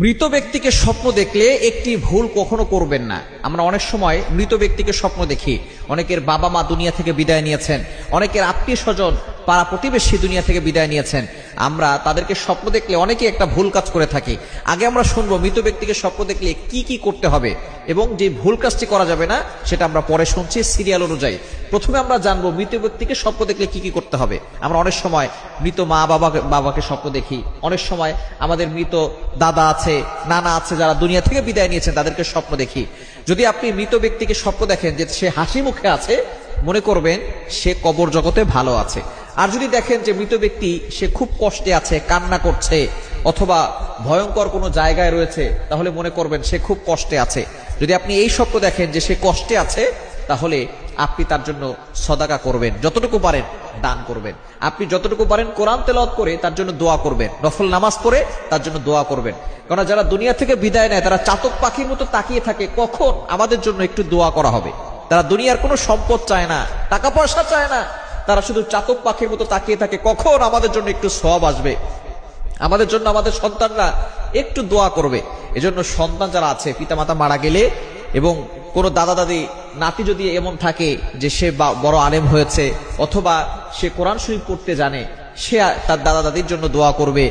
মৃত ব্যক্তিকে স্বপ্ন দেখলে একটি ভুল কখনো করবেন না। আমরা অনেক সময় মৃত ব্যক্তিকে স্বপ্ন দেখি। অনেকের বাবা মা দুনিয়া থেকে বিদায় নিয়েছেন, অনেকের আত্মীয় স্বজন পাড়া প্রতিবেশী দুনিয়া থেকে বিদায় নিয়েছেন। আমরা তাদেরকে স্বপ্ন দেখলে অনেকে একটা ভুল কাজ করে থাকি। আগে আমরা শুনবো মৃত ব্যক্তিকে স্বপ্ন দেখলে কি কি করতে হবে এবং যে ভুল কাজটি করা যাবে না সেটা আমরা পরে শুনছি সিরিয়াল অনুযায়ী। প্রথমে আমরা জানবো মৃত ব্যক্তিকে স্বপ্ন দেখলে কি কি করতে হবে। আমরা অনেক সময় মৃত মা বাবাকে স্বপ্ন দেখি, অনেক সময় আমাদের মৃত দাদা আছে, নানা আছে, যারা দুনিয়া থেকে বিদায় নিয়েছেন তাদেরকে স্বপ্ন দেখি। যদি আপনি মৃত ব্যক্তিকে স্বপ্ন দেখেন যে সে হাসি মুখে আছে, মনে করবেন সে কবর জগতে ভালো আছে। আর যদি দেখেন যে মৃত ব্যক্তি সে খুব কষ্টে আছে, কান্না করছে অথবা ভয়ঙ্কর কোনো জায়গায় রয়েছে, তাহলে মনে করবেন সে খুব কষ্টে আছে। যদি আপনি এই স্বপ্ন দেখেন যে সে কষ্টে আছে, তাহলে আপনি তার জন্য সদাকা করবেন, যতটুকু পারেন দান করবেন। আপনি যতটুকু পারেন কোরআন তেলাওয়াত করে তার জন্য দোয়া করবেন, নফল নামাজ পড়ে তার জন্য দোয়া করবেন। কারণ যারা দুনিয়া থেকে বিদায় নেয় তারা চাতক পাখির মতো তাকিয়ে থাকে কখন আমাদের জন্য একটু দোয়া করা হবে। তারা দুনিয়ার কোনো সম্পদ চায় না, টাকা পয়সা চায় না, তারা শুধু চাতক পাখির মতো তাকিয়ে থাকে কখন আমাদের জন্য একটু সওয়াব আসবে, আমাদের জন্য আমাদের সন্তানরা একটু দোয়া করবে। এজন্য সন্তান যারা আছে, পিতামাতা মারা গেলে এবং কোনো দাদা দাদি নাতি যদি এমন থাকে যে সে বড় আলেম হয়েছে অথবা সে কোরআন শরীফ পড়তে জানে, সে তার দাদা দাদির জন্য দোয়া করবে,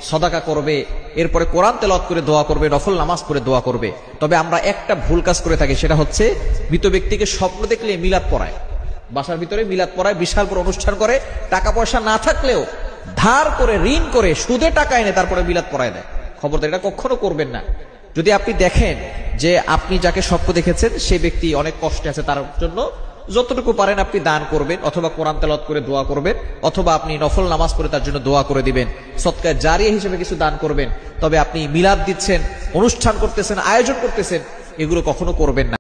সদাকা করবে, এরপরে কোরআন তেলাওয়াত করে দোয়া করবে, নফল নামাজ পড়ে দোয়া করবে। তবে আমরা একটা ভুল কাজ করে থাকি, সেটা হচ্ছে মৃত ব্যক্তিকে স্বপ্ন দেখলে মিলাদ পড়ায়, বাসার ভিতরে মিলাদ পড়ায়, বিশাল বড় অনুষ্ঠান করে, টাকা পয়সা না থাকলেও ধার করে ঋণ করে সুদে টাকা এনে তারপরে মিলাদ পড়ায় দেয়। খবরদার, এটা কখনো করবেন না। যদি আপনি দেখেন যে আপনি যাকে স্বপ্ন দেখেছেন সে ব্যক্তি অনেক কষ্টে আছে, তার জন্য যতটুকু পারেন আপনি দান করবেন, অথবা কোরআন তেলাওয়াত করে দোয়া করবেন, অথবা আপনি নফল নামাজ পড়ে তার জন্য দোয়া করে দিবেন, সদকায়ে জারিয়া হিসেবে কিছু দান করবেন। তবে আপনি মিলাদ দিচ্ছেন, অনুষ্ঠান করতেছেন, আয়োজন করতেছেন, এগুলো কখনো করবেন না।